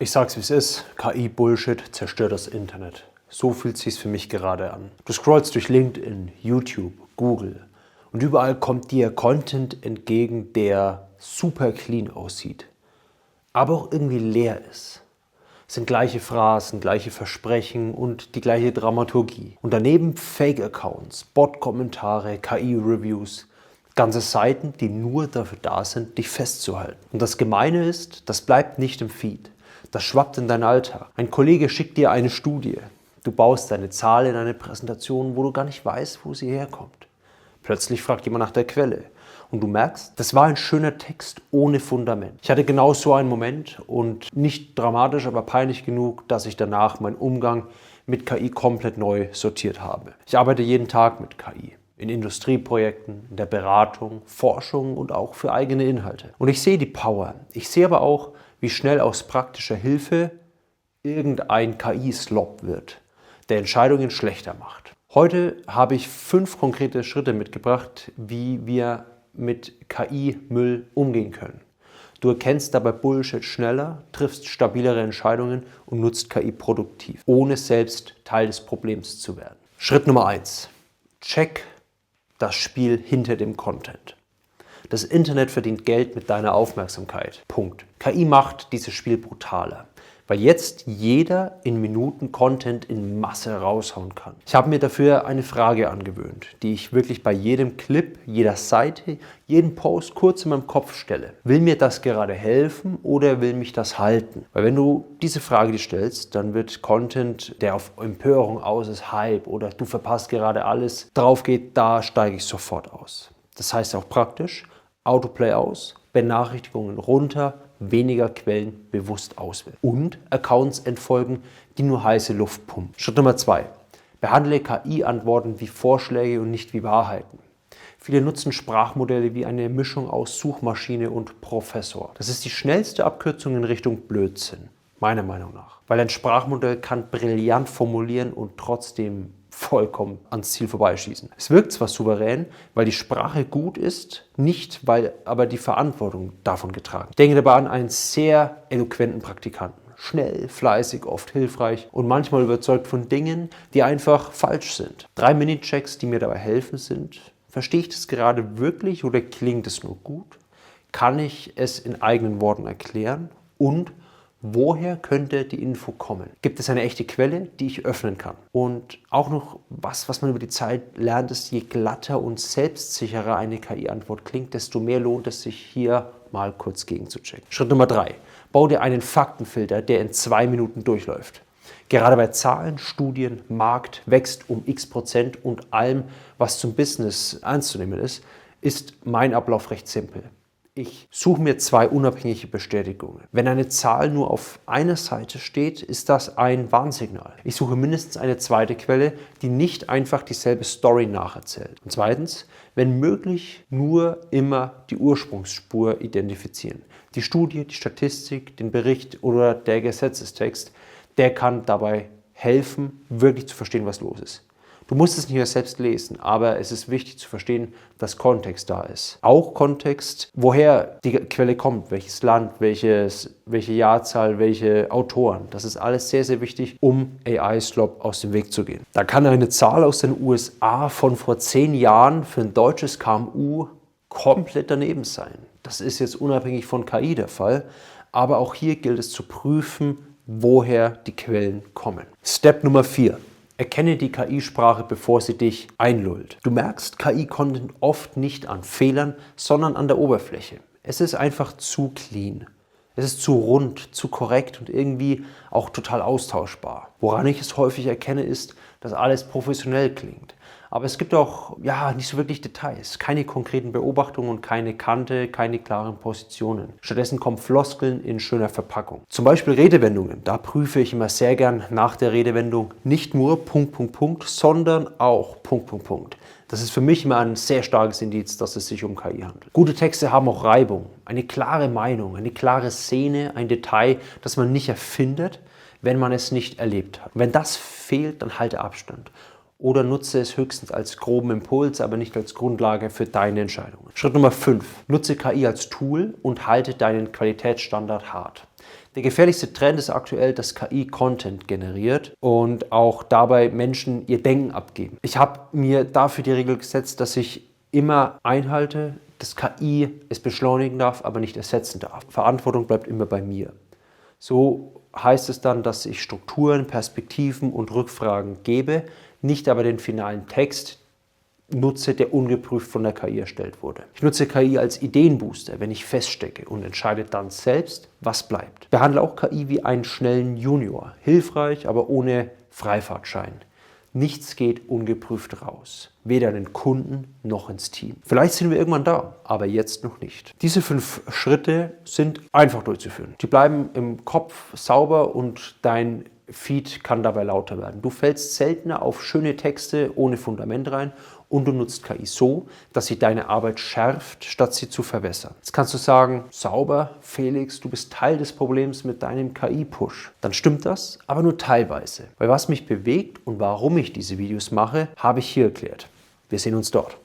Ich sag's wie es ist, KI-Bullshit zerstört das Internet. So fühlt sich's für mich gerade an. Du scrollst durch LinkedIn, YouTube, Google und überall kommt dir Content entgegen, der super clean aussieht, aber auch irgendwie leer ist. Es sind gleiche Phrasen, gleiche Versprechen und die gleiche Dramaturgie. Und daneben Fake-Accounts, Bot-Kommentare, KI-Reviews, ganze Seiten, die nur dafür da sind, dich festzuhalten. Und das Gemeine ist, das bleibt nicht im Feed. Das schwappt in deinen Alltag. Ein Kollege schickt dir eine Studie. Du baust deine Zahl in eine Präsentation, wo du gar nicht weißt, wo sie herkommt. Plötzlich fragt jemand nach der Quelle. Und du merkst, das war ein schöner Text ohne Fundament. Ich hatte genau so einen Moment und nicht dramatisch, aber peinlich genug, dass ich danach meinen Umgang mit KI komplett neu sortiert habe. Ich arbeite jeden Tag mit KI. In Industrieprojekten, in der Beratung, Forschung und auch für eigene Inhalte. Und ich sehe die Power. Ich sehe aber auch, wie schnell aus praktischer Hilfe irgendein KI-Slop wird, der Entscheidungen schlechter macht. Heute habe ich 5 konkrete Schritte mitgebracht, wie wir mit KI-Müll umgehen können. Du erkennst dabei Bullshit schneller, triffst stabilere Entscheidungen und nutzt KI produktiv, ohne selbst Teil des Problems zu werden. Schritt Nummer 1. Check das Spiel hinter dem Content. Das Internet verdient Geld mit deiner Aufmerksamkeit. Punkt. KI macht dieses Spiel brutaler, weil jetzt jeder in Minuten Content in Masse raushauen kann. Ich habe mir dafür eine Frage angewöhnt, die ich wirklich bei jedem Clip, jeder Seite, jedem Post kurz in meinem Kopf stelle. Will mir das gerade helfen oder will mich das halten? Weil wenn du diese Frage stellst, dann wird Content, der auf Empörung aus ist, Hype oder du verpasst gerade alles, drauf geht, da steige ich sofort aus. Das heißt auch praktisch, Autoplay aus, Benachrichtigungen runter, weniger Quellen bewusst auswählen und Accounts entfolgen, die nur heiße Luft pumpen. Schritt Nummer 2. Behandle KI-Antworten wie Vorschläge und nicht wie Wahrheiten. Viele nutzen Sprachmodelle wie eine Mischung aus Suchmaschine und Professor. Das ist die schnellste Abkürzung in Richtung Blödsinn, meiner Meinung nach. Weil ein Sprachmodell kann brillant formulieren und trotzdem vollkommen ans Ziel vorbeischießen. Es wirkt zwar souverän, weil die Sprache gut ist, nicht weil aber die Verantwortung davon getragen. Ich denke dabei an einen sehr eloquenten Praktikanten. Schnell, fleißig, oft hilfreich und manchmal überzeugt von Dingen, die einfach falsch sind. 3 Mini-Checks, die mir dabei helfen, sind: Verstehe ich das gerade wirklich oder klingt es nur gut? Kann ich es in eigenen Worten erklären? Und woher könnte die Info kommen? Gibt es eine echte Quelle, die ich öffnen kann? Und auch noch was man über die Zeit lernt, ist, je glatter und selbstsicherer eine KI-Antwort klingt, desto mehr lohnt es sich, hier mal kurz gegenzuchecken. Schritt Nummer 3. Bau dir einen Faktenfilter, der in 2 Minuten durchläuft. Gerade bei Zahlen, Studien, Markt wächst um x% und allem, was zum Business ernst zu nehmen ist mein Ablauf recht simpel. Ich suche mir 2 unabhängige Bestätigungen. Wenn eine Zahl nur auf einer Seite steht, ist das ein Warnsignal. Ich suche mindestens eine zweite Quelle, die nicht einfach dieselbe Story nacherzählt. Und zweitens, wenn möglich, nur immer die Ursprungsspur identifizieren. Die Studie, die Statistik, den Bericht oder der Gesetzestext, der kann dabei helfen, wirklich zu verstehen, was los ist. Du musst es nicht mehr selbst lesen, aber es ist wichtig zu verstehen, dass Kontext da ist. Auch Kontext, woher die Quelle kommt, welches Land, welche Jahrzahl, welche Autoren. Das ist alles sehr, sehr wichtig, um AI-Slop aus dem Weg zu gehen. Da kann eine Zahl aus den USA von vor 10 Jahren für ein deutsches KMU komplett daneben sein. Das ist jetzt unabhängig von KI der Fall, aber auch hier gilt es zu prüfen, woher die Quellen kommen. Step Nummer 4. Erkenne die KI-Sprache, bevor sie dich einlullt. Du merkst KI-Content oft nicht an Fehlern, sondern an der Oberfläche. Es ist einfach zu clean. Es ist zu rund, zu korrekt und irgendwie auch total austauschbar. Woran ich es häufig erkenne, ist, dass alles professionell klingt. Aber es gibt auch nicht so wirklich Details, keine konkreten Beobachtungen und keine Kante, keine klaren Positionen. Stattdessen kommen Floskeln in schöner Verpackung. Zum Beispiel Redewendungen. Da prüfe ich immer sehr gern nach der Redewendung nicht nur ... sondern auch ... Das ist für mich immer ein sehr starkes Indiz, dass es sich um KI handelt. Gute Texte haben auch Reibung, eine klare Meinung, eine klare Szene, ein Detail, das man nicht erfindet, wenn man es nicht erlebt hat. Und wenn das fehlt, dann halte Abstand. Oder nutze es höchstens als groben Impuls, aber nicht als Grundlage für deine Entscheidungen. Schritt Nummer 5. Nutze KI als Tool und halte deinen Qualitätsstandard hart. Der gefährlichste Trend ist aktuell, dass KI Content generiert und auch dabei Menschen ihr Denken abgeben. Ich habe mir dafür die Regel gesetzt, dass ich immer einhalte, dass KI es beschleunigen darf, aber nicht ersetzen darf. Verantwortung bleibt immer bei mir. So heißt es dann, dass ich Strukturen, Perspektiven und Rückfragen gebe, nicht aber den finalen Text nutze, der ungeprüft von der KI erstellt wurde. Ich nutze KI als Ideenbooster, wenn ich feststecke und entscheide dann selbst, was bleibt. Ich behandle auch KI wie einen schnellen Junior. Hilfreich, aber ohne Freifahrtschein. Nichts geht ungeprüft raus. Weder an den Kunden noch ins Team. Vielleicht sind wir irgendwann da, aber jetzt noch nicht. Diese 5 Schritte sind einfach durchzuführen. Die bleiben im Kopf sauber und dein Feed kann dabei lauter werden. Du fällst seltener auf schöne Texte ohne Fundament rein und du nutzt KI so, dass sie deine Arbeit schärft, statt sie zu verwässern. Jetzt kannst du sagen, sauber, Felix, du bist Teil des Problems mit deinem KI-Push. Dann stimmt das, aber nur teilweise. Weil was mich bewegt und warum ich diese Videos mache, habe ich hier erklärt. Wir sehen uns dort.